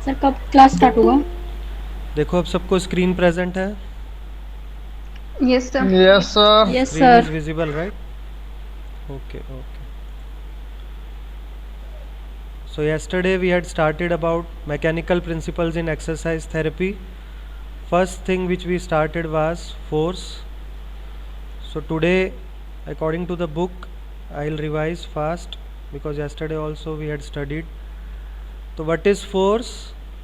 Sir कब class start होगा? देखो अब सबको स्क्रीन प्रेजेंट है. Yes, sir. Yes sir. Yes Screen is sir. visible, right? Okay, okay. So yesterday we had started about mechanical principles in exercise therapy. First thing which we started was force. So today, according to the book, I'll revise fast because yesterday also we had studied. So what is force?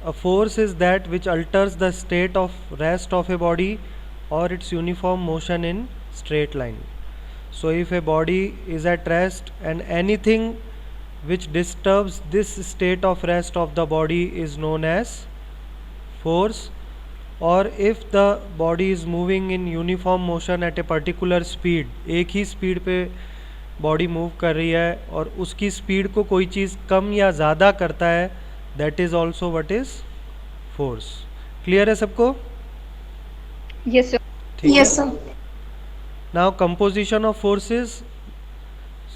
A force is that which alters the state of rest of a body or its uniform motion in straight line. So if a body is at rest and anything which disturbs this state of rest of the body is known as force, or if the body is moving in uniform motion at a particular speed, एक ही speed पे body move कर रही है और उसकी speed को कोई चीज़ कम या ज़्यादा करता है, that is also what is force. Clear है सबको? Yes, sir. ठीक है. Yes sir. Now composition of forces.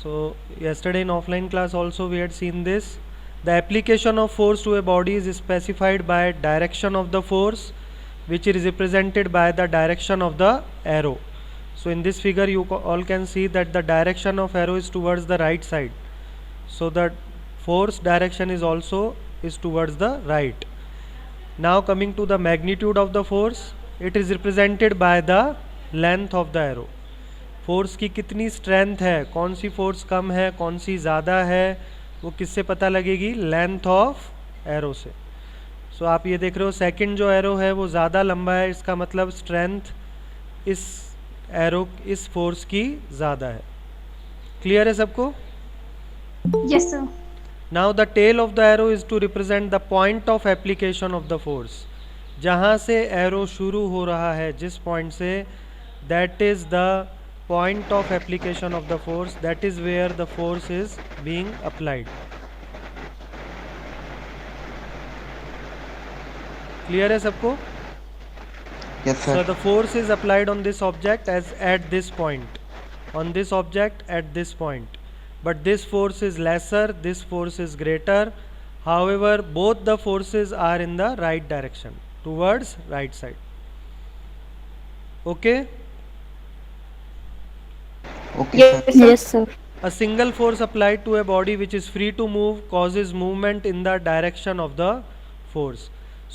So yesterday in offline class also we had seen this. The application of force to a body is specified by direction of the force, which is represented by the direction of the arrow. So in this figure you all can see that the direction of arrow is towards the right side. So the force direction is also is towards the right. Now coming to the magnitude of the force, it is represented by the length of the arrow. Force की कितनी strength है, कौन सी force कम है कौन सी ज़्यादा है, वो किससे पता लगेगी? लेंथ ऑफ एरो से. सो आप ये देख रहे हो सेकंड जो एरो है वो ज़्यादा लंबा है, इसका मतलब स्ट्रेंथ इस एरो इस फोर्स की ज़्यादा है. क्लियर है सबको? Yes sir. Now the tail of the arrow is to represent the point of application of the force. जहाँ से एरो शुरू हो रहा है, जिस पॉइंट से, that is the point of application of the force, that is where the force is being applied. Clear है सबको? Yes, sir. So the force is applied on this object as at this point, on this object at this point, but this force is lesser, this force is greater. However, both the forces are in the right direction, towards right side. Okay? Okay, Yes, sir. sir. Yes sir. A single force applied to a body which is free to move causes movement in the direction of the force.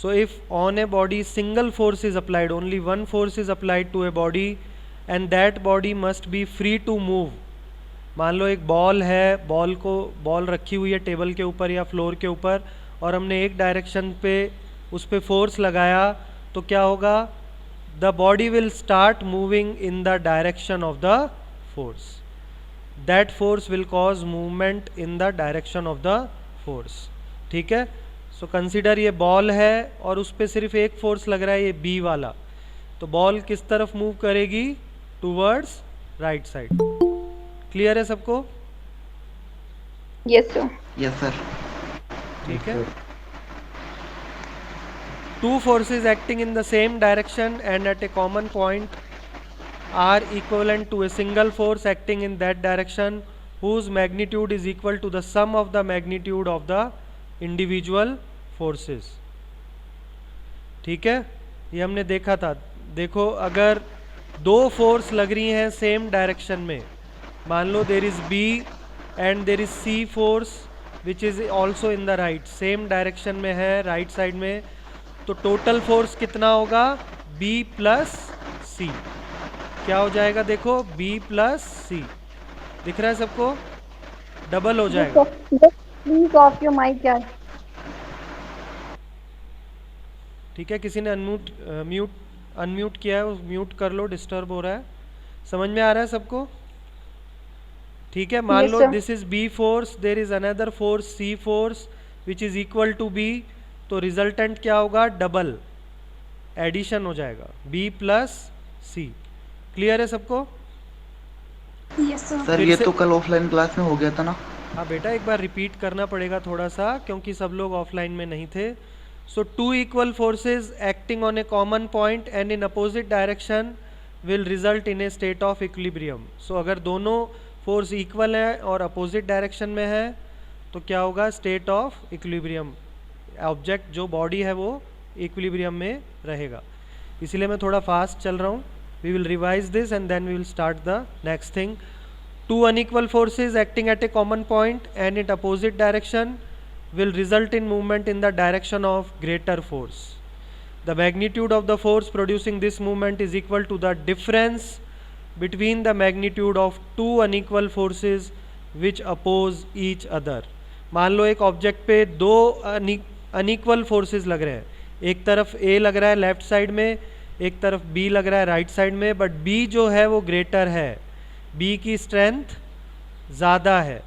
So if on a body single force is applied, only one force is applied to a body and that body must be free to move. मान लो एक ball है, ball रखी हुई है table के ऊपर या floor के ऊपर और हमने एक डायरेक्शन पे उस पर फोर्स लगाया, तो क्या होगा? The body will start moving in the direction of the force. That force will cause movement in the direction of the force. ठीक है? So consider ये बॉल है और उस पर सिर्फ एक फोर्स लग रहा है, ये B वाला, तो बॉल किस तरफ मूव करेगी? Towards right side. क्लियर है सबको? Yes, sir. Yes, sir. ठीक है. Two forces acting in the same direction and at a common point are equivalent to a single force acting in that direction whose magnitude is equal to the sum of the magnitude of the individual forces. ठीक है? ये हमने देखा था. देखो अगर दो force लग रही हैं सेम डायरेक्शन में, मान लो there is B and there is C force which is also in the right, same direction में है राइट साइड में, तो टोटल फोर्स कितना होगा? B plus C. क्या हो जाएगा? देखो B प्लस C दिख रहा है सबको? डबल हो जाएगा. Please off your mic, यार. ठीक है, किसी ने अनम्यूट किया है, म्यूट कर लो, डिस्टर्ब हो रहा है. समझ में आ रहा है सबको? ठीक है. मान Yes, लो sir. This is B force, there is another force C force which is equal to B, तो रिजल्टेंट क्या होगा? डबल एडिशन हो जाएगा, B प्लस C. क्लियर है सबको? Yes sir. सर फिर ये से- तो कल ऑफलाइन क्लास में हो गया था ना? हाँ बेटा, एक बार रिपीट करना पड़ेगा थोड़ा सा क्योंकि सब लोग ऑफलाइन में नहीं थे. So two equal forces acting on a common point and in opposite direction will result in a state of equilibrium. So अगर दोनों फोर्स इक्वल है और अपोजिट डायरेक्शन में है तो क्या होगा? स्टेट ऑफ इक्विलिब्रियम ऑब्जेक्ट जो बॉडी है वो इक्विलिब्रियम में रहेगा. इसलिए मैं थोड़ा फास्ट चल रहा हूँ. We will revise this and then we will start the next thing. Two unequal forces acting at a common point and in opposite direction will result in movement in the direction of greater force. The magnitude of the force producing this movement is equal to the difference between the magnitude of two unequal forces which oppose each other. मान लो एक object पे दो unequal forces लग रहे हैं. एक तरफ A लग रहा है लेफ्ट साइड में, एक तरफ B लग रहा है राइट साइड में, बट B जो है वो ग्रेटर है, B की स्ट्रेंथ ज़्यादा है.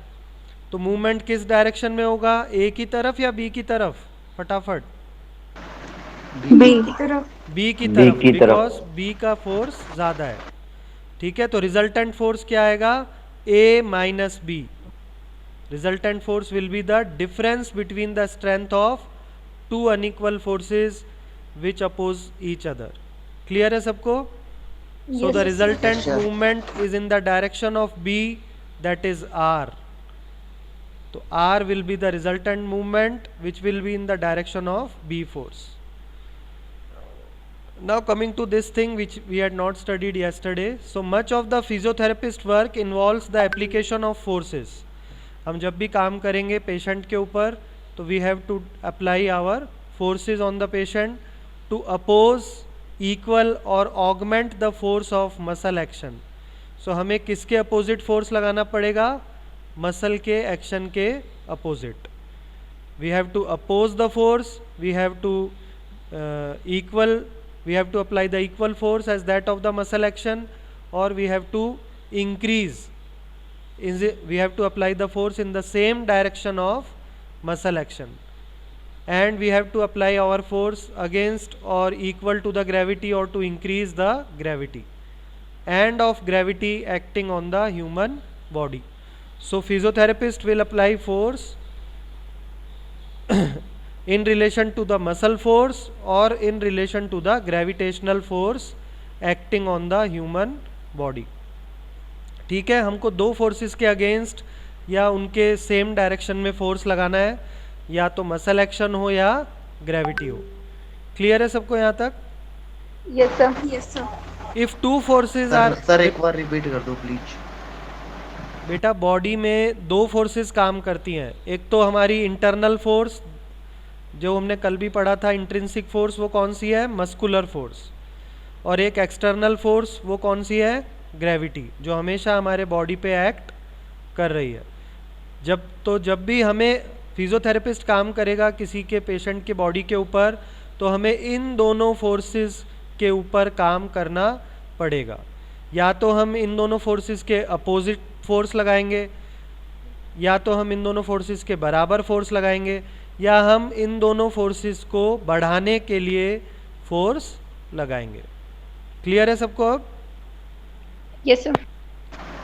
तो मूवमेंट किस डायरेक्शन में होगा, A की तरफ या B की तरफ? फटाफट. बी की तरफ. B की तरफ, बिकॉज B का फोर्स ज़्यादा है. ठीक है, तो रिजल्टेंट फोर्स क्या आएगा? A minus B. Resultant force will be the difference between the strength of two unequal forces which oppose each other. Clear है सबको? So the resultant movement is in the direction of B, that is R. So R will be the resultant movement which will be in the direction of B force. Now coming to this thing which we had not studied yesterday. So much of the physiotherapist work involves the application of forces. हम जब भी काम करेंगे patient के ऊपर तो we have to apply our forces on the patient to oppose equal और augment the force of muscle action. So हमें किसके अपोजिट फोर्स लगाना पड़ेगा? मसल के एक्शन के अपोजिट. We have to oppose the force, we have to we have to apply the equal force as that of the muscle action, और we have to increase, we have to apply the force in the same direction of muscle action. And we have to apply our force against or equal to the gravity or to increase the gravity and of gravity acting on the human body. So physiotherapist will apply force in relation to the muscle force or in relation to the gravitational force acting on the human body. ठीक है, हमको दो forces के against या उनके same direction में force लगाना है, या तो मसल एक्शन हो या ग्रेविटी हो. क्लियर है सबको यहाँ तक? Yes sir. Yes sir. If two forces are, sir एक बार रिपीट कर दो प्लीज. बेटा बॉडी में दो फोर्सेस काम करती हैं. एक तो हमारी इंटरनल फोर्स जो हमने कल भी पढ़ा था, इंट्रिंसिक फोर्स, वो कौन सी है? Muscular force. और एक एक्सटर्नल फोर्स, वो कौन सी है? ग्रेविटी, जो हमेशा हमारे बॉडी पे एक्ट कर रही है. जब भी हमें फिजियोथेरेपिस्ट काम करेगा किसी के पेशेंट के बॉडी के ऊपर, तो हमें इन दोनों फोर्सेस के ऊपर काम करना पड़ेगा. या तो हम इन दोनों फोर्सेस के अपोजिट फोर्स लगाएंगे, या तो हम इन दोनों फोर्सेस के बराबर फोर्स लगाएंगे, या हम इन दोनों फोर्सेस को बढ़ाने के लिए फोर्स लगाएंगे. क्लियर है सबको अब? Yes sir.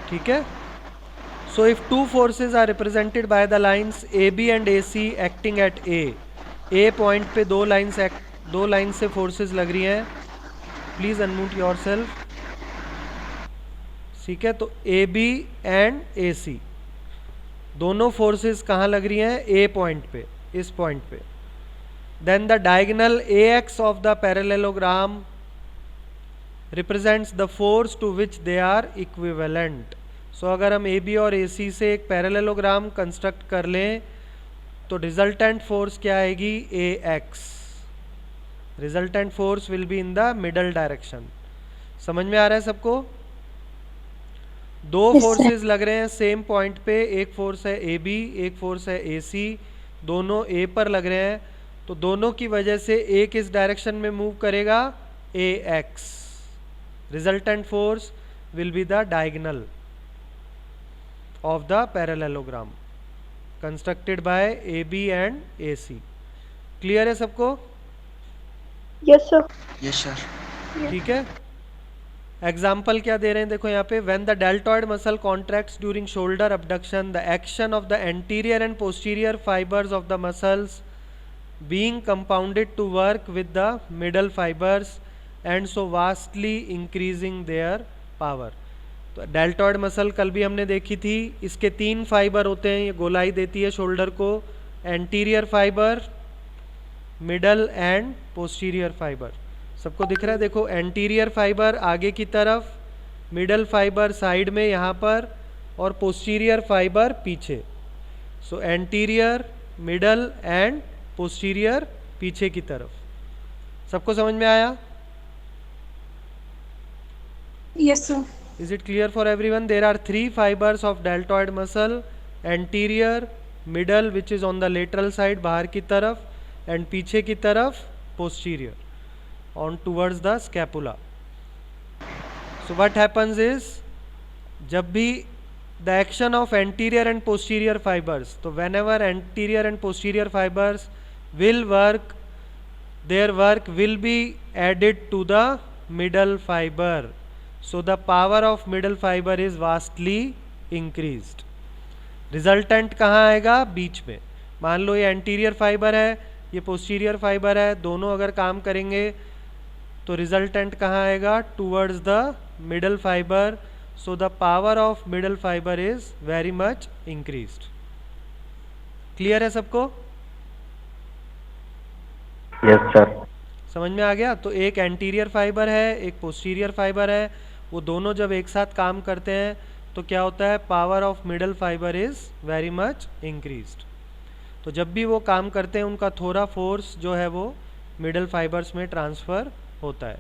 ठीक है. So if two forces are represented by the lines AB and AC acting at A point पे दो लाइन से फोर्सेस लग रही हैं. Please unmute yourself. ठीक है, तो AB एंड AC दोनों फोर्सेस कहाँ लग रही हैं? A पॉइंट पे, इस पॉइंट पे. Then the diagonal AX of the parallelogram represents the force to which they are equivalent. So अगर हम AB और AC से एक पैरेललोग्राम कंस्ट्रक्ट कर लें तो रिजल्टेंट फोर्स क्या आएगी? AX. Resultant force will be in the middle direction. समझ में आ रहा है सबको? दो फोर्सेस लग रहे हैं सेम पॉइंट पे, एक फोर्स है AB, एक फोर्स है AC, दोनों A पर लग रहे हैं, तो दोनों की वजह से A किस डायरेक्शन में मूव करेगा? AX. Resultant force will be the diagonal of the parallelogram constructed by AB and AC. Clear है सबको? Yes sir. Yes sir. ठीक है. एग्जाम्पल क्या दे रहे हैं देखो यहाँ पे. when the deltoid muscle contracts during shoulder abduction, the action of the anterior and posterior fibers of the muscles being compounded to work with the middle fibers and so vastly increasing their power. तो deltoid muscle कल भी हमने देखी थी. इसके तीन fibre होते हैं, ये गोलाई देती है शोल्डर को. Anterior fibre, middle and posterior fibre. सबको दिख रहा है? देखो एंटीरियर फाइबर आगे की तरफ, मिडल फाइबर साइड में यहाँ पर, और पोस्टीरियर फाइबर पीछे। सो एंटीरियर, मिडल एंड पोस्टीरियर पीछे की तरफ। सबको समझ में आया? Yes, sir. Is it clear for everyone? There are 3 fibers of deltoid muscle: anterior, middle which is on the lateral side बाहर की तरफ, and पीछे की तरफ posterior on towards the scapula. So what happens is, जब भी the action of anterior and posterior fibers, तो whenever anterior and posterior fibers will work, their work will be added to the middle fiber. So the power of middle fiber is vastly increased. Resultant कहाँ आएगा? बीच में। मान लो ये anterior fibre है, ये posterior fibre है, दोनों अगर काम करेंगे तो रिजल्टेंट कहाँ आएगा? Towards the middle fibre. So the power of middle fibre is very much increased. Clear है सबको? Yes sir. समझ में आ गया? तो एक एंटीरियर फाइबर है, एक पोस्टीरियर फाइबर है, वो दोनों जब एक साथ काम करते हैं तो क्या होता है? Power of middle fibre is very much increased. तो जब भी वो काम करते हैं उनका थोड़ा फोर्स जो है वो मिडल फाइबर्स में ट्रांसफर होता है.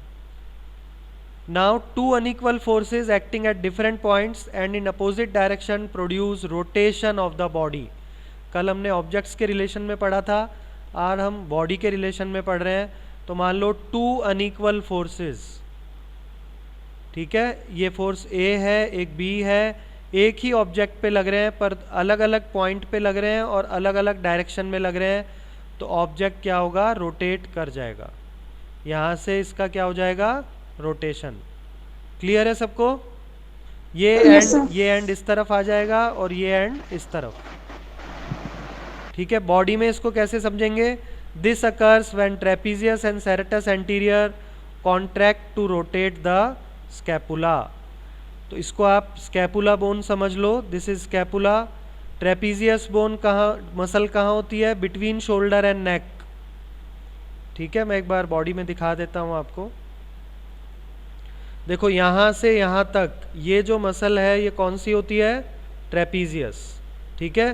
Now two unequal forces acting at different points and in opposite direction produce rotation of the body. कल हमने ऑब्जेक्ट्स के रिलेशन में पढ़ा था, आज हम बॉडी के रिलेशन में पढ़ रहे हैं. तो मान लो टू अनइक्वल फोर्सेस, ठीक है, ये फोर्स ए है, एक बी है, एक ही ऑब्जेक्ट पे लग रहे हैं पर अलग अलग पॉइंट पे लग रहे हैं और अलग अलग डायरेक्शन में लग रहे हैं. तो ऑब्जेक्ट क्या होगा? रोटेट कर जाएगा. यहाँ से इसका क्या हो जाएगा? रोटेशन. क्लियर है सबको? ये Yes, एंड ये एंड इस तरफ आ जाएगा और ये एंड इस तरफ. ठीक है. बॉडी में इसको कैसे समझेंगे? This occurs when trapezius and serratus anterior contract to rotate the scapula. तो इसको आप स्कैपुला बोन समझ लो. This is scapula. Trapezius bone कहाँ, मसल कहाँ होती है? Between shoulder and neck. ठीक है, मैं एक बार बॉडी में दिखा देता हूँ आपको. देखो यहाँ से यहाँ तक ये जो मसल है ये कौन सी होती है? ट्रेपीजियस. ठीक है.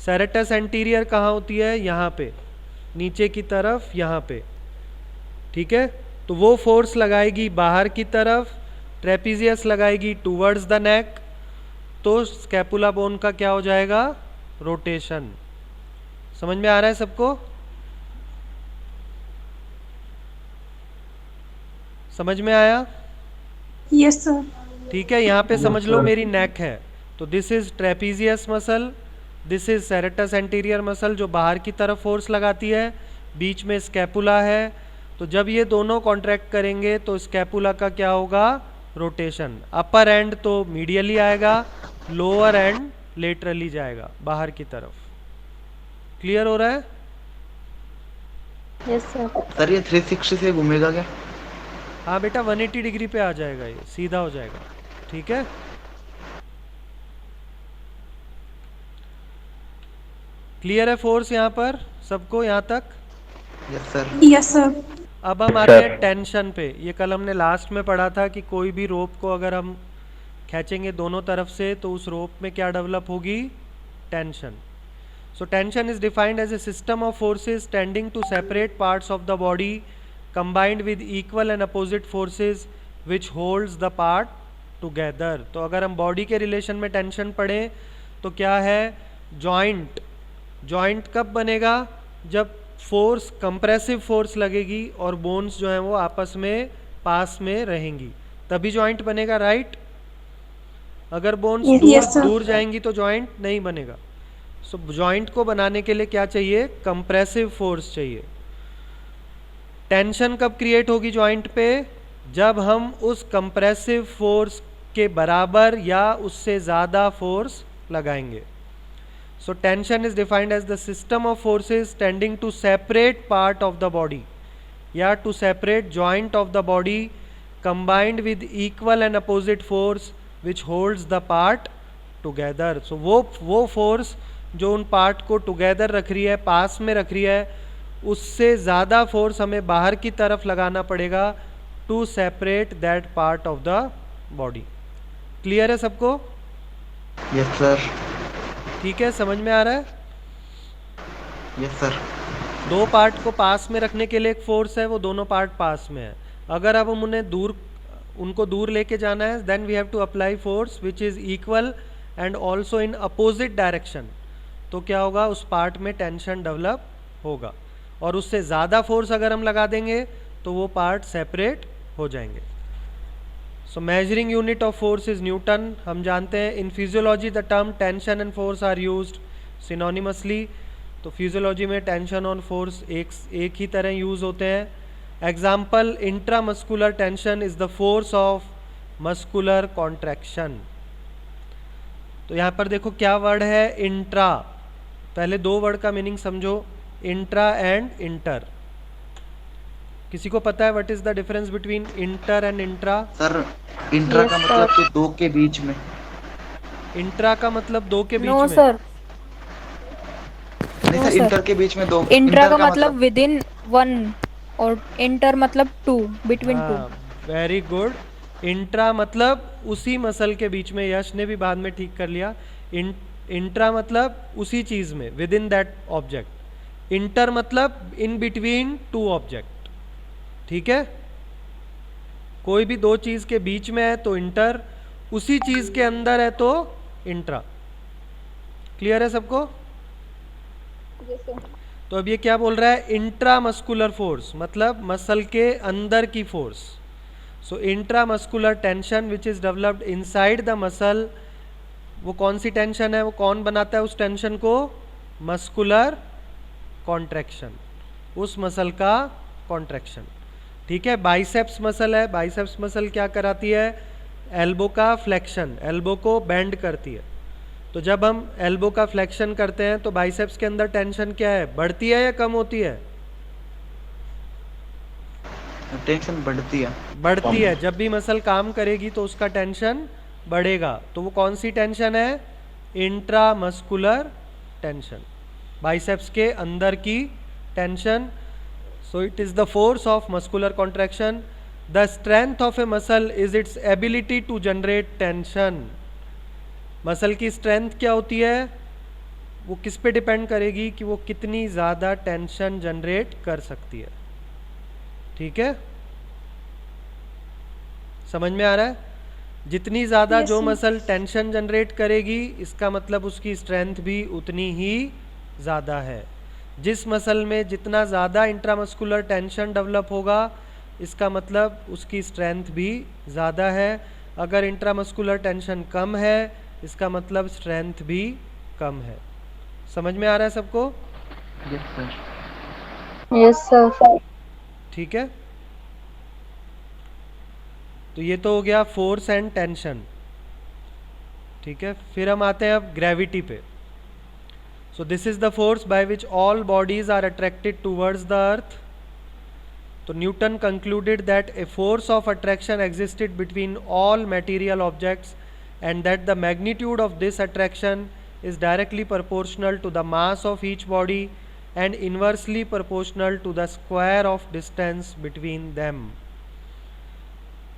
सेरेटस एंटीरियर कहाँ होती है? यहाँ पे नीचे की तरफ, यहाँ पे. ठीक है. तो वो फोर्स लगाएगी बाहर की तरफ, ट्रेपीजियस लगाएगी टूवर्ड्स द नेक. तो स्कैपुला बोन का क्या हो जाएगा? रोटेशन. समझ में आ रहा है सबको? समझ में आया? Yes, sir. ठीक है. यहाँ पे समझ लो मेरी नेक है, तो this is trapezius muscle, this is serratus anterior muscle जो बाहर की तरफ फोर्स लगाती है, बीच में स्कैपुला है. तो जब ये दोनों कॉन्ट्रैक्ट करेंगे तो स्कैपुला का क्या होगा? रोटेशन. अपर एंड तो मीडियली आएगा, लोअर एंड लेटरली जाएगा बाहर की तरफ. क्लियर हो रहा है? Yes sir. सर ये 360 से घूमेगा क्या? हाँ बेटा, 180 डिग्री पे आ जाएगा, ये सीधा हो जाएगा. ठीक है. क्लियर है फोर्स यहाँ पर सबको यहाँ तक? Yes sir. Yes, sir. अब हम आते हैं टेंशन पे. ये कल हमने लास्ट में पढ़ा था कि कोई भी रोप को अगर हम खींचेंगे दोनों तरफ से तो उस रोप में क्या डेवलप होगी? Tension. So tension is defined as a system of forces tending to separate parts of the body combined with equal and opposite forces which holds the part together. तो अगर हम बॉडी के रिलेशन में tension पढ़ें तो क्या है? Joint. Joint कब बनेगा? जब फोर्स, कंप्रेसिव फोर्स लगेगी और बोन्स जो हैं वो आपस में पास में रहेंगी, तभी जॉइंट बनेगा. राइट? अगर बोन्स Yes, sir. दूर जाएंगी तो जॉइंट नहीं बनेगा. सो जॉइंट को बनाने के लिए क्या चाहिए? कंप्रेसिव फोर्स चाहिए. टेंशन कब क्रिएट होगी जॉइंट पे? जब हम उस कंप्रेसिव फोर्स के बराबर या उससे ज़्यादा फोर्स लगाएंगे. So tension is defined as the system of forces tending to separate part of the body या to separate joint of the body combined with equal and opposite force which holds the part together. So वो force जो उन part को together रख रही है, पास में रख रही है, उससे ज़्यादा फोर्स हमें बाहर की तरफ लगाना पड़ेगा to separate that part of the body. Clear है सबको? Yes sir. ठीक है, समझ में आ रहा है? Yes sir. दो पार्ट को पास में रखने के लिए एक फोर्स है, वो दोनों पार्ट पास में है। अगर अब हम उनको दूर लेके जाना है, then we have to apply force which is equal and also in opposite direction. तो क्या होगा, उस पार्ट में टेंशन डेवलप होगा, और उससे ज़्यादा फोर्स अगर हम लगा देंगे तो वो पार्ट सेपरेट हो जाएंगे। So measuring unit of force is newton. हम जानते हैं in physiology the term tension and force are used synonymously. तो फिजियोलॉजी में टेंशन और फोर्स एक ही तरह यूज होते हैं। Example, intramuscular tension is the force of muscular contraction. तो यहाँ पर देखो क्या वर्ड है, इंट्रा। पहले दो वर्ड का मीनिंग समझो, इंट्रा एंड इंटर। किसी को पता है what is the difference between inter and intra? Sir intra Yes, का मतलब sir. कि दो के बीच में। इंट्रा का मतलब दो के बीच नो में। सर, नहीं No, सर, sir. इंटर के बीच में दो। इंट्रा का मतलब विद इन वन और इंटर मतलब टू, बिटवीन टू। हाँ, वेरी गुड। इंट्रा मतलब उसी मसल के बीच में, यश ने भी बाद में ठीक कर लिया। इंट्रा मतलब उसी चीज में, with in that object. Inter मतलब इन बिटवीन टू ऑब्जेक्ट। ठीक है, कोई भी दो चीज के बीच में है तो इंटर, उसी चीज के अंदर है तो इंट्रा। क्लियर है सबको? Yes, sir. तो अब ये क्या बोल रहा है, इंट्रामस्कुलर फोर्स मतलब मसल के अंदर की force. So intramuscular tension which is developed inside the muscle, वो कौन सी टेंशन है, वो कौन बनाता है उस टेंशन को? मस्कुलर कॉन्ट्रैक्शन, उस मसल का कॉन्ट्रैक्शन। ठीक है, बाइसेप्स मसल है, बाइसेप्स मसल क्या कराती है? एल्बो का फ्लेक्शन, एल्बो को बेंड करती है। तो जब हम एल्बो का फ्लेक्शन करते हैं तो बाइसेप्स के अंदर टेंशन क्या है, बढ़ती है या कम होती है? टेंशन बढ़ती है। बढ़ती है। जब भी मसल काम करेगी तो उसका टेंशन बढ़ेगा। तो वो कौन सी टेंशन है? इंट्रामस्कुलर टेंशन, बाइसेप्स के अंदर की tension. So it is the force of muscular contraction. The strength of a muscle is its ability to generate tension. Muscle की स्ट्रेंथ क्या होती है? वो किस पे डिपेंड करेगी कि वो कितनी ज़्यादा टेंशन जनरेट कर सकती है। ठीक है, समझ में आ रहा है? जितनी ज़्यादा Yes, जो sir. मसल टेंशन जनरेट करेगी, इसका मतलब उसकी स्ट्रेंथ भी उतनी ही ज़्यादा है। जिस मसल में जितना ज़्यादा इंट्रामस्कुलर टेंशन डेवलप होगा, इसका मतलब उसकी स्ट्रेंथ भी ज़्यादा है। अगर इंट्रामस्कुलर टेंशन कम है, इसका मतलब स्ट्रेंथ भी कम है। समझ में आ रहा है सबको? Yes sir. Yes, sir. ठीक है, तो ये तो हो गया फोर्स एंड टेंशन। ठीक है, फिर हम आते हैं अब ग्रेविटी पे। So this is the force by which all bodies are attracted towards the earth. तो Newton concluded that a force of attraction existed between all material objects and that the magnitude of this attraction is directly proportional to the mass of each body and inversely proportional to the square of distance between them.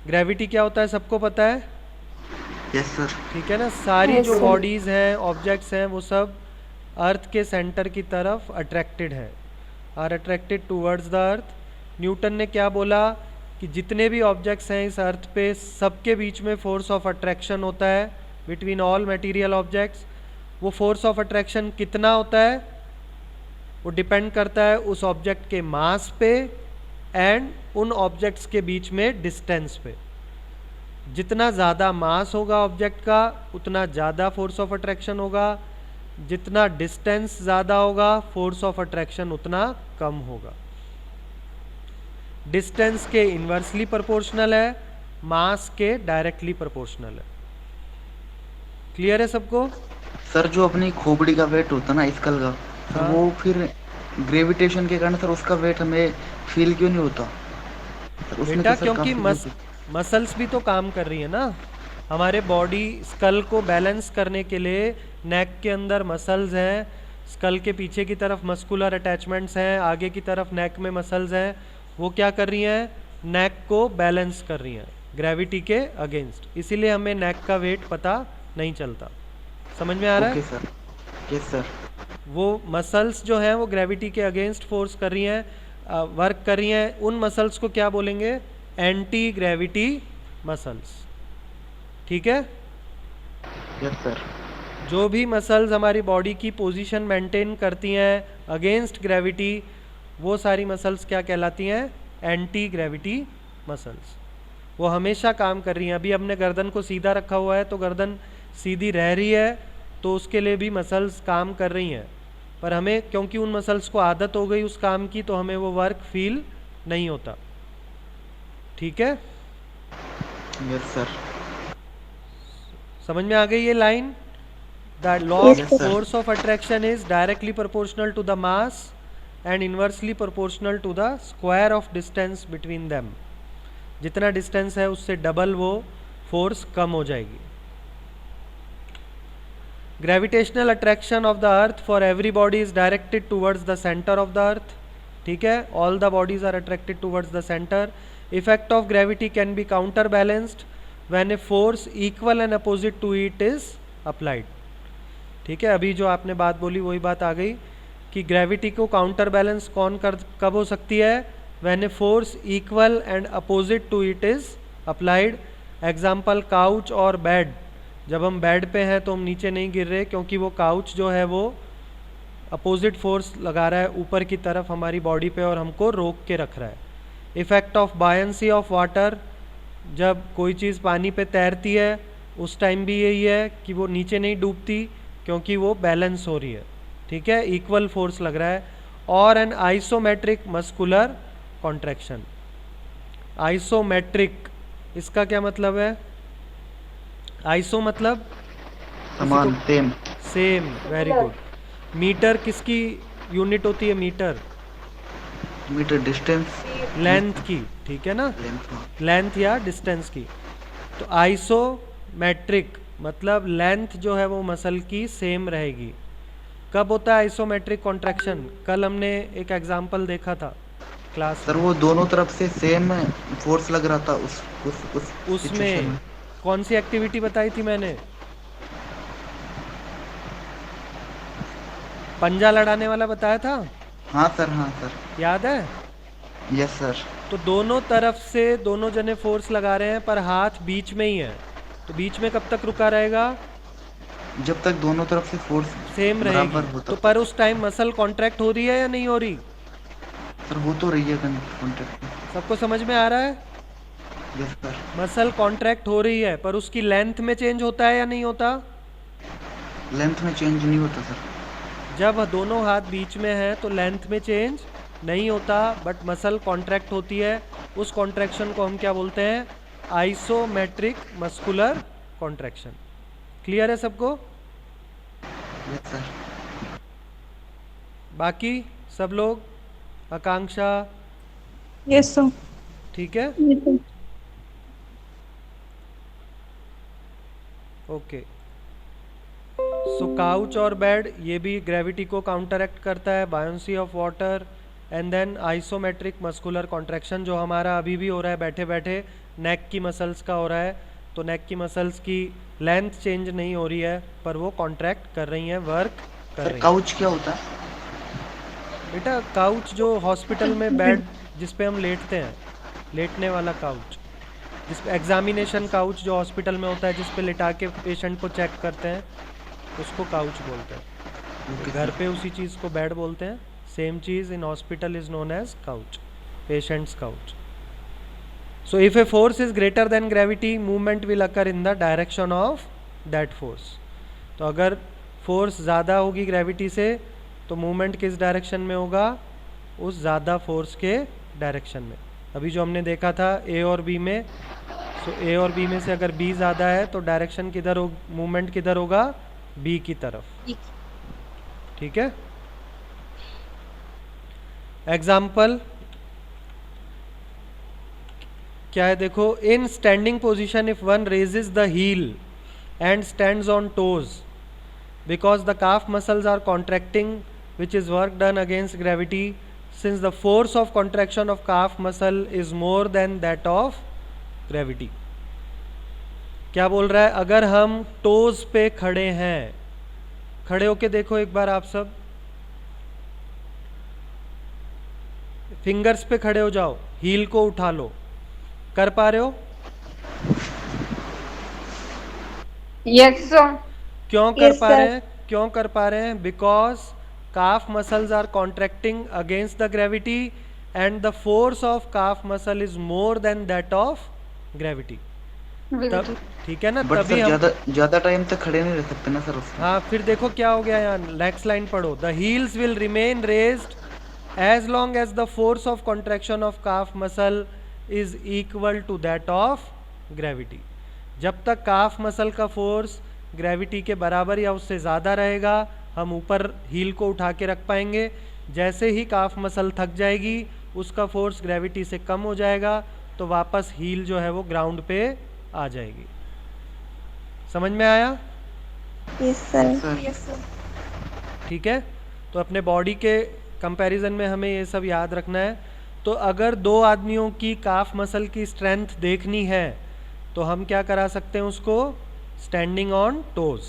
Gravity क्या होता है सबको पता है? Yes sir. ठीक है ना, सारी Yes, जो sir. बॉडीज हैं, ऑब्जेक्ट्स हैं, वो सब अर्थ के सेंटर की तरफ अट्रैक्टेड है, are attracted towards the earth. Newton ने क्या बोला कि जितने भी ऑब्जेक्ट्स हैं इस अर्थ पे, सबके बीच में फोर्स ऑफ अट्रैक्शन होता है बिटवीन ऑल मटेरियल ऑब्जेक्ट्स। वो फोर्स ऑफ अट्रैक्शन कितना होता है? वो डिपेंड करता है उस ऑब्जेक्ट के मास पे एंड उन ऑब्जेक्ट्स के बीच में डिस्टेंस पे। जितना ज़्यादा मास होगा ऑब्जेक्ट का, उतना ज़्यादा फोर्स ऑफ अट्रैक्शन होगा। जितना डिस्टेंस ज़्यादा होगा, फोर्स ऑफ अट्रैक्शन उतना कम होगा। डिस्टेंस के इन्वर्सली प्रोपोर्शनल है, मास के डायरेक्टली प्रोपोर्शनल है। क्लियर है सबको? सर जो अपनी खोपड़ी का वेट होता है ना स्कल का, सर हाँ। वो फिर ग्रेविटेशन के कारण सर उसका वेट हमें फील क्यों नहीं होता? सर उसमें बेटा तो सर क्योंकि काफी मसल्स भी तो काम कर रही है ना। हमारे बॉडी स्कल को बैलेंस करने के लिए नेक के अंदर मसल्स हैं, स्कल के पीछे की तरफ मस्कुलर अटैचमेंट्स हैं, आगे की तरफ नेक में मसल्स हैं, वो क्या कर रही हैं, नेक को बैलेंस कर रही हैं ग्रेविटी के अगेंस्ट, इसीलिए हमें नेक का वेट पता नहीं चलता। समझ में आ रहा ओके है? Sir, yes sir. वो मसल्स जो हैं वो ग्रेविटी के अगेंस्ट फोर्स कर रही हैं, वर्क कर रही हैं, उन मसल्स को क्या बोलेंगे, एंटी ग्रेविटी मसल्स। ठीक है? Yes sir. जो भी मसल्स हमारी बॉडी की पोजीशन मेंटेन करती हैं अगेंस्ट ग्रेविटी, वो सारी मसल्स क्या कहलाती हैं, एंटी ग्रेविटी मसल्स। वो हमेशा काम कर रही हैं। अभी हमने गर्दन को सीधा रखा हुआ है तो गर्दन सीधी रह रही है, तो उसके लिए भी मसल्स काम कर रही हैं, पर हमें क्योंकि उन मसल्स को आदत हो गई उस काम की, तो हमें वो वर्क फील नहीं होता। ठीक है? Yes sir. समझ में आ गई ये line? The law Yes, of sir. Force of attraction is directly proportional to the mass and inversely proportional to the square of distance between them. जितना डिस्टेंस है उससे डबल वो फोर्स कम हो जाएगी। Gravitational attraction of the earth for every body is directed towards the centre of the earth. ठीक है? All the bodies are attracted towards the centre. Effect of gravity can be counterbalanced when a force equal and opposite to it is applied. ठीक है? अभी जो आपने बात बोली वही बात आ गई कि ग्रेविटी को काउंटर बैलेंस कब हो सकती है, when a force equal and opposite to it is applied. Example couch और बेड। जब हम बेड पे हैं तो हम नीचे नहीं गिर रहे, क्योंकि वो काउच जो है वो अपोजिट फोर्स लगा रहा है ऊपर की तरफ हमारी बॉडी पे और हमको रोक के रख रहा है। Effect of buoyancy of water. जब कोई चीज़ पानी पे तैरती है उस टाइम भी यही है कि वो नीचे नहीं डूबती, क्योंकि वो बैलेंस हो रही है। ठीक है? इक्वल फोर्स लग रहा है। और an isometric muscular contraction. Isometric, इसका क्या मतलब है? आइसो मतलब समान, same. Same, very good. Metre किसकी यूनिट होती है? मीटर मीटर डिस्टेंस, लेंथ की। ठीक है ना? लेंथ। लेंथ या डिस्टेंस की। तो आइसोमेट्रिक मतलब लेंथ जो है वो मसल की सेम रहेगी। कब होता है आइसोमेट्रिक कॉन्ट्रैक्शन? कल हमने एक एग्जांपल देखा था क्लास सर वो दोनों तरफ से सेम फोर्स लग रहा था उस situation उसमें कौन सी एक्टिविटी बताई थी मैंने? पंजा लड़ाने वाला बताया था, हाँ सर, हाँ सर। याद है? Yes sir. तो दोनों तरफ से दोनों जने फोर्स लगा रहे हैं, पर हाथ बीच में ही है, तो बीच में कब तक रुका रहेगा? जब तक दोनों तरफ से फोर्स सेम बराबर रहेगी। होता तो पर उस टाइम मसल कॉन्ट्रैक्ट हो रही है या नहीं हो रही? सर हो तो रही है कॉन्ट्रैक्ट। सबको समझ में आ रहा है? Yes sir. मसल कॉन्ट्रैक्ट हो रही है, पर उसकी लेंथ में चेंज होता है या नहीं होता? लेंथ में चेंज नहीं होता सर। जब दोनों हाथ बीच में हैं तो लेंथ में चेंज नहीं होता, बट मसल कॉन्ट्रैक्ट होती है। उस कॉन्ट्रैक्शन को हम क्या बोलते हैं? Isometric muscular contraction. क्लियर है सबको? Yes sir. बाकी सब लोग? Akanksha, yes sir. ठीक है? Yes, sir. Okay. So couch और बेड ये भी ग्रेविटी को काउंटरएक्ट करता है, buoyancy of water, and then isometric muscular contraction जो हमारा अभी भी हो रहा है बैठे बैठे नेक की मसल्स का हो रहा है। तो नेक की मसल्स की लेंथ चेंज नहीं हो रही है, पर वो कॉन्ट्रैक्ट कर रही हैं, वर्क कर सर रही हैं। काउच क्या होता है? बेटा काउच जो हॉस्पिटल में बेड जिस पे हम लेटते हैं, लेटने वाला काउच, जिस पे एग्जामिनेशन काउच जो हॉस्पिटल में होता है, जिस पे लिटा के पेशेंट को चेक करते हैं, उसको काउच बोलते हैं। ओके घर सर। पे उसी चीज़ को बेड बोलते हैं। सेम चीज़ in hospital is known as couch, patients couch. So if a force is greater than gravity, movement will occur in the direction of that force. तो अगर फोर्स ज़्यादा होगी ग्रेविटी से तो मूवमेंट किस डायरेक्शन में होगा? उस ज़्यादा फोर्स के डायरेक्शन में। अभी जो हमने देखा था ए और बी में, सो ए और बी में से अगर बी ज़्यादा है तो डायरेक्शन किधर हो, मूवमेंट किधर होगा? बी की तरफ। ठीक है? एग्जाम्पल क्या है देखो। In standing position if one raises the heel and stands on toes, because the calf muscles are contracting, which is work done against gravity, since the force of contraction of calf muscle is more than that of gravity. क्या बोल रहा है? अगर हम toes पे खड़े हैं, खड़े होके देखो एक बार आप सब, फिंगर्स पे खड़े हो जाओ, हील को उठा लो, कर पा रहे हो? Yes, sir. क्यों कर Yes, पा sir. रहे हैं? क्यों कर पा रहे हैं? Because calf muscles are contracting against the gravity and the force of calf muscle is more than that of gravity. तब ठीक है ना, बट तभी सर हम ज्यादा टाइम तक खड़े नहीं रह सकते ना सर उसमें। हाँ, फिर देखो क्या हो गया यहाँ, नेक्स्ट लाइन पढ़ो, the heels will remain raised as long as the force of contraction of calf muscle is equal to that of gravity. जब तक काफ मसल का फोर्स ग्रेविटी के बराबर या उससे ज़्यादा रहेगा, हम ऊपर हील को उठा के रख पाएंगे। जैसे ही काफ मसल थक जाएगी, उसका फोर्स ग्रेविटी से कम हो जाएगा, तो वापस हील जो है वो ग्राउंड पे आ जाएगी। समझ में आया? Yes, sir. सर ठीक है, तो अपने बॉडी के कंपैरिजन में हमें ये सब याद रखना है। तो अगर दो आदमियों की काफ मसल की स्ट्रेंथ देखनी है, तो हम क्या करा सकते हैं उसको? Standing on toes.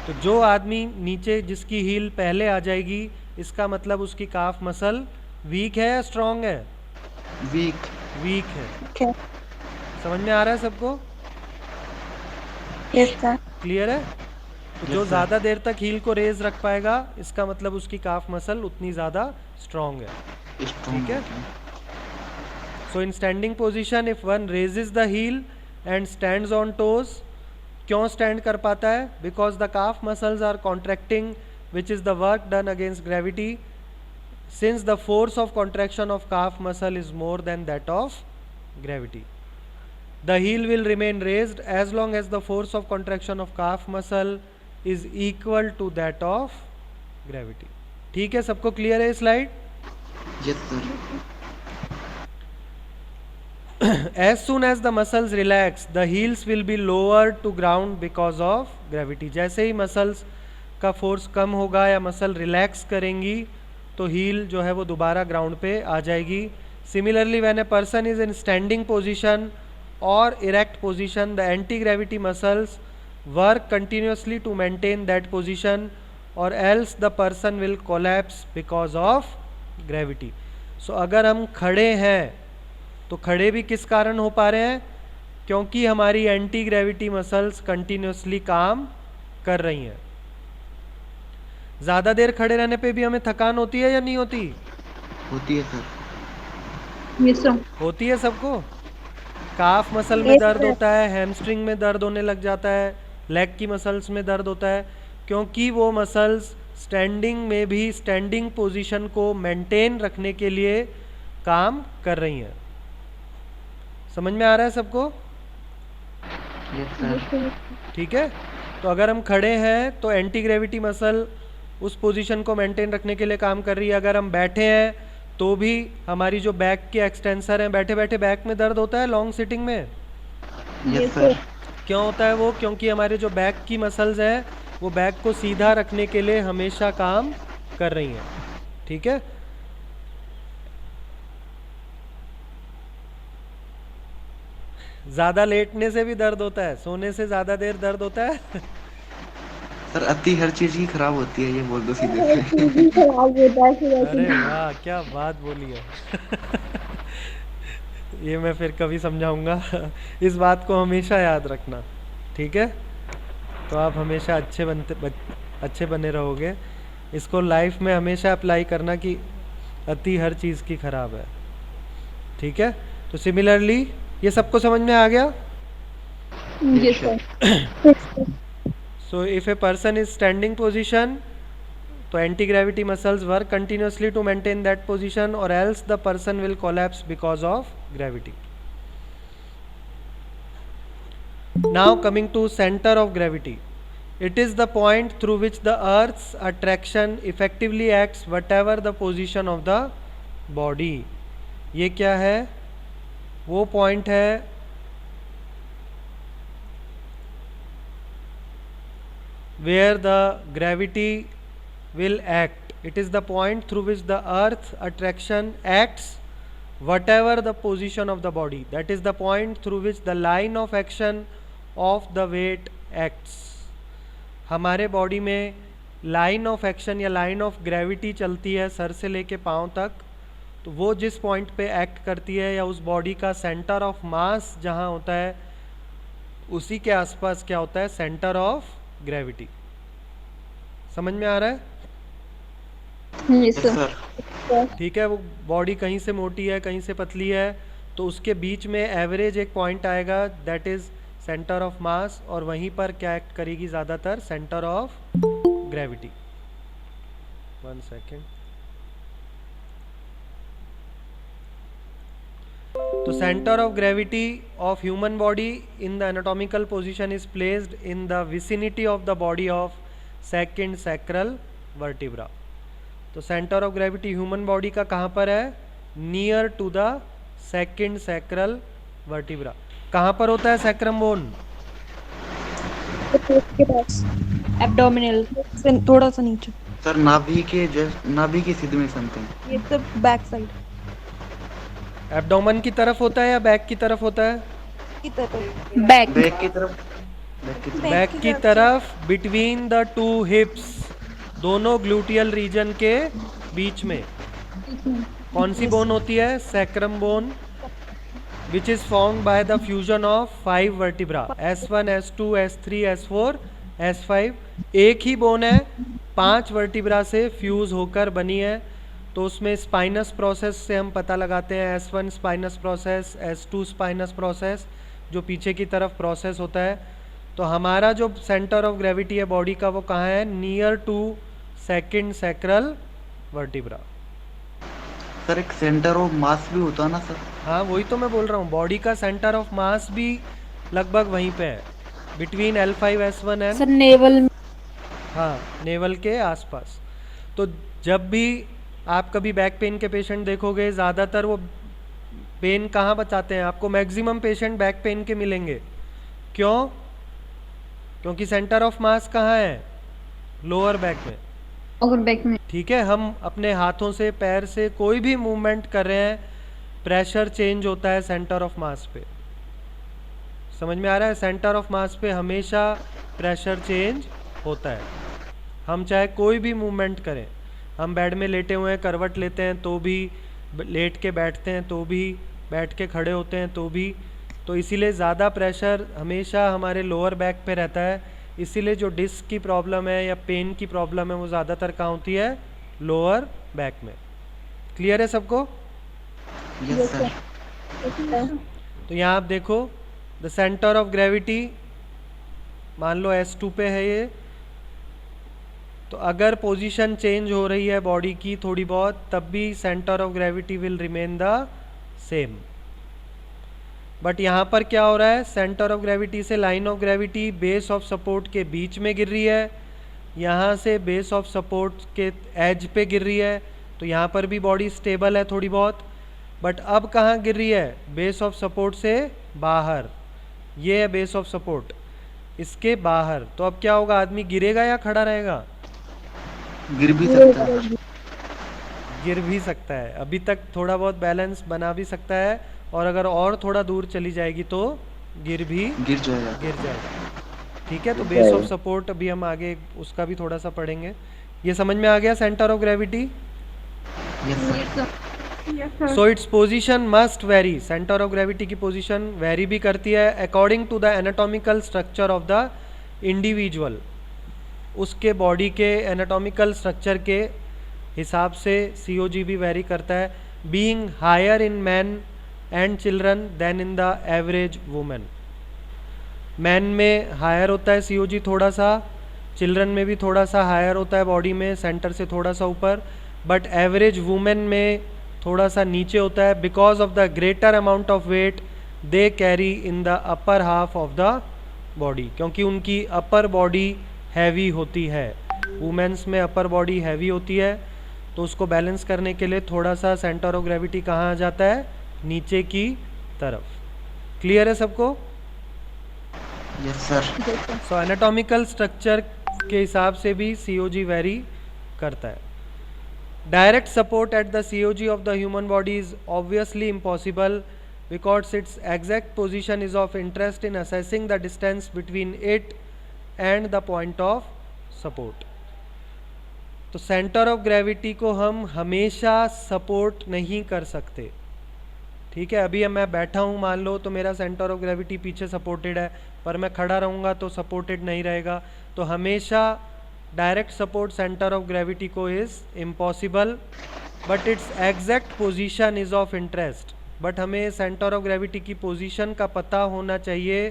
तो जो आदमी नीचे जिसकी हील पहले आ जाएगी, इसका मतलब उसकी काफ मसल वीक है या स्ट्रांग है? वीक वीक है। Okay. समझ में आ रहा है सबको? Yes, sir. क्लियर है? तो जो sir. ज़्यादा देर तक हील को रेज रख पाएगा, इसका मतलब उसकी काफ मसल उतनी ज़्यादा स्ट्रांग है। ठीक है? So in standing position, if one raises the heel and stands on toes, क्यों stand कर पाता है? Because the calf muscles are contracting, which is the work done against gravity, since the force of contraction of calf muscle is more than that of gravity. The heel will remain raised as long as the force of contraction of calf muscle is equal to that of gravity. ठीक है, सबको clear है slide? Yes sir. As soon as the muscles relax, the heels will be lowered to ground because of gravity. जैसे ही muscles का force कम होगा या muscle relax करेंगी, तो हील जो है वो दोबारा ग्राउंड पे आ जाएगी। Similarly when a person is in standing position और erect position, the anti gravity muscles work continuously to maintain that position, और else the person will collapse because of gravity. So अगर हम खड़े हैं, तो खड़े भी किस कारण हो पा रहे हैं? क्योंकि हमारी एंटी ग्रेविटी मसल्स कंटिन्यूसली काम कर रही हैं। ज़्यादा देर खड़े रहने पे भी हमें थकान होती है या नहीं होती? होती है सर। Yes, sir. होती है सबको। काफ मसल में Yes, दर्द sir. होता है, हैमस्ट्रिंग में दर्द होने लग जाता है, लेग की मसल्स में दर्द होता है, क्योंकि वो मसल्स स्टैंडिंग में भी स्टैंडिंग पोजीशन को मेंटेन रखने के लिए काम कर रही हैं। समझ में आ रहा है सबको? Yes sir. ठीक है, तो अगर हम खड़े हैं तो एंटी ग्रेविटी मसल उस पोजीशन को मेंटेन रखने के लिए काम कर रही है। अगर हम बैठे हैं तो भी हमारी जो बैक के एक्सटेंसर हैं, बैठे बैठे बैक में दर्द होता है लॉन्ग सिटिंग में। Yes sir. क्यों होता है वो? क्योंकि हमारे जो बैक की मसल्स हैं वो बैक को सीधा रखने के लिए हमेशा काम कर रही हैं। ठीक है, ज़्यादा लेटने से भी दर्द होता है, सोने से ज़्यादा देर दर्द होता है। सर अति हर चीज ही खराब होती है, ये बोल दो सीधे हर से। चीज ही खराब होता है फिर ऐसे। अरे वाह, क्या बात बोली है। ये मैं फिर कभी समझाऊंगा। इस बात को हमेशा याद रखना, ठीक है? तो आप हमेशा अच्छे बने रहोगे। इसको लाइफ में हमेशा अप्लाई करना कि अति हर चीज़ की खराब है। ठीक है, तो सिमिलरली ये सबको समझ में आ गया? Yes, sir. So if a person is standing position, तो anti gravity muscles work continuously to maintain that position, or else the person will collapse because of gravity. Now coming to center of gravity, it is the point through which the earth's attraction effectively acts whatever the position of the body. ये क्या है? वो point है where the gravity will act. It is the point through which the earth attraction acts whatever the position of the body. That is the point through which the line of action of the weight acts. हमारे body में line of action या line of gravity चलती है sir से लेके पाँव तक, तो वो जिस पॉइंट पे एक्ट करती है या उस बॉडी का सेंटर ऑफ मास जहाँ होता है उसी के आसपास क्या होता है, सेंटर ऑफ ग्रेविटी. समझ में आ रहा है? Yes, sir. ठीक है. वो बॉडी कहीं से मोटी है कहीं से पतली है, तो उसके बीच में एवरेज एक पॉइंट आएगा, that is centre of mass, और वहीं पर क्या एक्ट करेगी ज़्यादातर, सेंटर ऑफ ग्रेविटी. 1 सेकेंड. तो centre of gravity of human body in the anatomical position is placed in the vicinity of the body of second sacral vertebra. तो centre of gravity human body का कहाँ पर है, near to the second sacral vertebra. कहाँ पर होता है sacrum bone? के पास एब्डोमिनल से थोड़ा सा नीचे. सर नाभि के सीधे में समथिंग. ये तो बैक साइड एब्डोमन की तरफ होता है या बैक की तरफ होता है? की तरफ. बैक बैक की तरफ. बैक की तरफ बिटवीन द टू हिप्स, दोनों ग्लूटियल रीजन के बीच में. कौन सी बोन होती है? Sacrum bone, which is formed by the fusion of 5 vertebra, S1, S2, S3, S4, S5. एक ही बोन है, 5 वर्टिब्रा से फ्यूज होकर बनी है. तो उसमें स्पाइनस प्रोसेस से हम पता लगाते हैं, S1 spinous process, S2 spinous process, जो पीछे की तरफ प्रोसेस होता है. तो हमारा जो सेंटर ऑफ ग्रेविटी है बॉडी का वो कहाँ है, near to second sacral vertebra. Sir एक सेंटर ऑफ मास भी होता है ना सर? हाँ वही तो मैं बोल रहा हूँ, बॉडी का सेंटर ऑफ मास भी लगभग वहीं पे है, between L5 S1 and sir naval. हाँ नेवल के आसपास. तो जब भी आप कभी बैक पेन के पेशेंट देखोगे, ज़्यादातर वो पेन कहाँ बचाते हैं आपको, मैक्सिमम पेशेंट बैक पेन के मिलेंगे. क्यों? क्योंकि सेंटर ऑफ मास कहाँ है, लोअर बैक में. और बैक में. ठीक है. हम अपने हाथों से पैर से कोई भी मूवमेंट कर रहे हैं, प्रेशर चेंज होता है सेंटर ऑफ मास पे. समझ में आ रहा है? सेंटर ऑफ मास पे हमेशा प्रेशर चेंज होता है. हम चाहे कोई भी मूवमेंट करें, हम बेड में लेटे हुए हैं, करवट लेते हैं तो भी, लेट के बैठते हैं तो भी, बैठ के खड़े होते हैं तो भी. तो इसीलिए ज़्यादा प्रेशर हमेशा हमारे लोअर बैक पे रहता है. इसीलिए जो डिस्क की प्रॉब्लम है या पेन की प्रॉब्लम है वो ज़्यादातर कहाँ होती है, लोअर बैक में. क्लियर है सबको? Yes sir. तो यहाँ आप देखो, द सेंटर ऑफ ग्रेविटी मान लो S2 पे है ये, तो अगर पोजीशन चेंज हो रही है बॉडी की थोड़ी बहुत, तब भी centre of gravity will remain the same. But यहाँ पर क्या हो रहा है, सेंटर ऑफ ग्रेविटी से line of gravity base of support के बीच में गिर रही है, यहाँ से बेस ऑफ सपोर्ट के एज पे गिर रही है. तो यहाँ पर भी बॉडी स्टेबल है थोड़ी बहुत. बट अब कहाँ गिर रही है, बेस ऑफ सपोर्ट से बाहर. ये है बेस ऑफ सपोर्ट, इसके बाहर. तो अब क्या होगा, आदमी गिरेगा या खड़ा रहेगा? गिर भी सकता है. गिर भी सकता है. अभी तक थोड़ा बहुत बैलेंस बना भी सकता है, और अगर और थोड़ा दूर चली जाएगी तो गिर जाएगा. ठीक है. तो बेस ऑफ सपोर्ट अभी हम आगे उसका भी थोड़ा सा पढ़ेंगे. ये समझ में आ गया centre of gravity? Yes sir. So its position must vary. Centre of gravity की पोजीशन वेरी भी करती है according to the anatomical structure of the individual. उसके बॉडी के एनाटॉमिकल स्ट्रक्चर के हिसाब से COG भी वेरी करता है. Being higher in man and children than in the average women. Man में हायर होता है COG थोड़ा सा, चिल्ड्रन में भी थोड़ा सा हायर होता है बॉडी में, सेंटर से थोड़ा सा ऊपर. बट एवरेज वुमेन में थोड़ा सा नीचे होता है, because of the greater amount of weight they carry in the upper half of the body. क्योंकि उनकी अपर बॉडी हैवी होती है, वुमेन्स में अपर बॉडी हैवी होती है. तो उसको बैलेंस करने के लिए थोड़ा सा सेंटर ऑफ ग्रेविटी कहाँ आ जाता है, नीचे की तरफ. क्लियर है सबको? Yes sir. So anatomical structure उसके हिसाब से भी COG वेरी करता है. Direct support at the COG of the human body is obviously impossible because its exact position is of interest in assessing the distance between it and the point of support. तो centre of gravity को हम हमेशा support नहीं कर सकते. ठीक है, अभी मैं बैठा हूँ मान लो, तो मेरा सेंटर ऑफ ग्रेविटी पीछे सपोर्टेड है, पर मैं खड़ा रहूँगा तो सपोर्टेड नहीं रहेगा. तो हमेशा direct support centre of gravity को is impossible, but its exact position is of interest. But हमें सेंटर ऑफ ग्रेविटी की पोजीशन का पता होना चाहिए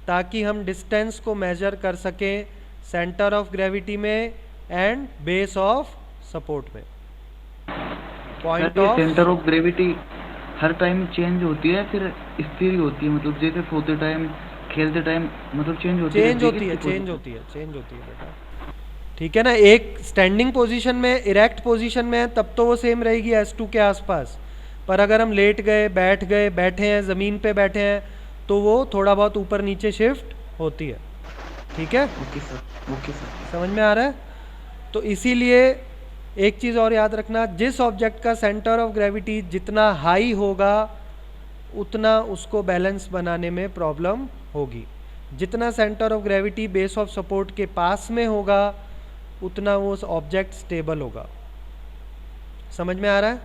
ताकि हम डिस्टेंस को मेजर कर सकें सेंटर ऑफ ग्रेविटी में एंड बेस ऑफ सपोर्ट में. Point of centre of gravity her time change होती है फिर स्थिर ही होती है, मतलब जैसे सोते टाइम खेलते टाइम मतलब चेंज होती है बेटा. ठीक है ना, एक स्टैंडिंग पोजीशन में इरेक्ट पोजीशन में है तब तो वो सेम रहेगी S2 के आसपास, पर अगर हम लेट गए, बैठे हैं, ज़मीन पे बैठे हैं, तो वो थोड़ा बहुत ऊपर नीचे शिफ्ट होती है. ठीक है, ओके सर. समझ में आ रहा है. तो इसीलिए एक चीज़ और याद रखना, जिस ऑब्जेक्ट का सेंटर ऑफ ग्रेविटी जितना हाई होगा उतना उसको बैलेंस बनाने में प्रॉब्लम होगी. जितना centre of gravity base of support के पास में होगा उतना वो ऑब्जेक्ट स्टेबल होगा. समझ में आ रहा है.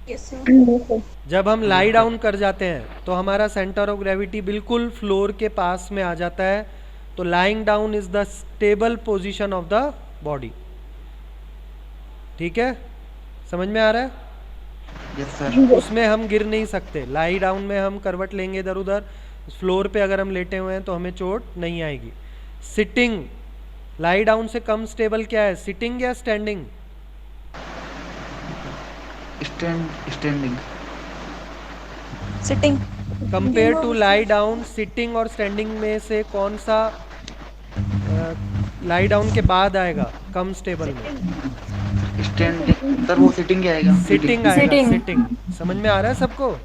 Yes, sir. जब हम लाई डाउन कर जाते हैं तो हमारा सेंटर ऑफ ग्रेविटी बिल्कुल फ्लोर के पास में आ जाता है. तो lying down is the stable position of the body. ठीक है, समझ में आ रहा है. Yes sir. उसमें हम गिर नहीं सकते. लाई डाउन में हम करवट लेंगे इधर उधर, फ्लोर पे अगर हम लेटे हुए हैं तो हमें चोट नहीं आएगी. सिटिंग लाई डाउन से कम स्टेबल क्या है, सिटिंग या standing? Standing. Sitting. Compare to lie down, sitting और स्टैंडिंग में से कौन सा लाई डाउन के बाद आएगा कम स्टेबल में? स्टैंडिंग सर, वो सिटिंग आएगा. सिटिंग आएगा. Sitting. सिटिंग समझ में आ रहा है सबको.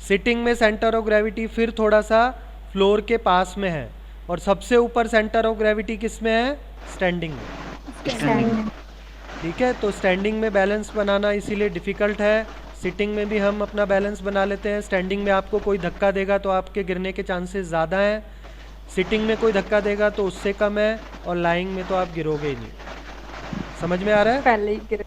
सिटिंग में सेंटर ऑफ ग्रेविटी फिर थोड़ा सा फ्लोर के पास में है, और सबसे ऊपर सेंटर ऑफ ग्रेविटी किस में है? स्टैंडिंग में. ठीक है, तो स्टैंडिंग में बैलेंस बनाना इसीलिए डिफ़िकल्ट है. सिटिंग में भी हम अपना बैलेंस बना लेते हैं. स्टैंडिंग में आपको कोई धक्का देगा तो आपके गिरने के चांसेस ज़्यादा हैं. सिटिंग में कोई धक्का देगा तो उससे कम है, और लाइंग में तो आप गिरोगे ही नहीं. समझ में आ रहा है? पहले ही गिरे.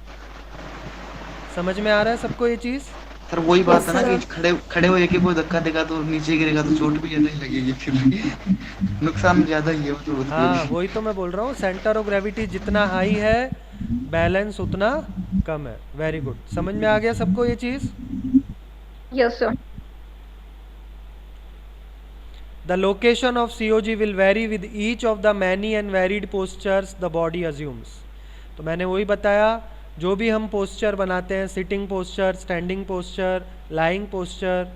समझ में आ रहा है सबको ये चीज़? सर वही बात है ना कि खड़े हो के कोई धक्का देगा तो नीचे गिरेगा तो चोट भी ज्यादा ही लगेगी, फिर नुकसान ज्यादा ही है. वो हाँ, वही तो मैं बोल रहा हूँ. सेंटर ऑफ ग्रेविटी जितना हाई है बैलेंस उतना कम है. Very good. समझ में आ गया सबको ये चीज़? Yes, sir. The location of COG will vary with each of the many and varied postures the body assumes. तो मैंने वही बताया, जो भी हम पोस्चर बनाते हैं, sitting posture, standing posture, lying posture,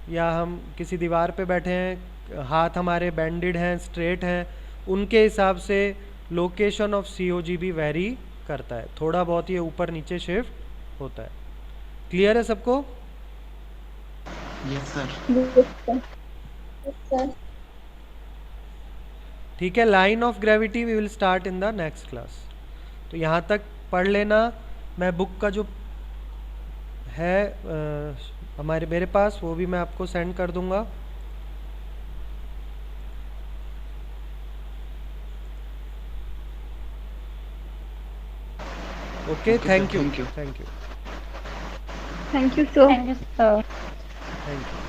या हम किसी दीवार पे बैठे हैं, हाथ हमारे बैंडेड हैं, स्ट्रेट हैं, उनके हिसाब से लोकेशन ऑफ COG भी वेरी करता है. थोड़ा बहुत ये ऊपर नीचे शिफ्ट होता है. क्लियर है सबको? Yes sir. ठीक है. Line of gravity we will start in the next class. तो यहाँ तक पढ़ लेना. मैं बुक का जो है मेरे पास, वो भी मैं आपको सेंड कर दूंगा. Okay, thank you. Thank you, sir. Thank you, sir. Thank you.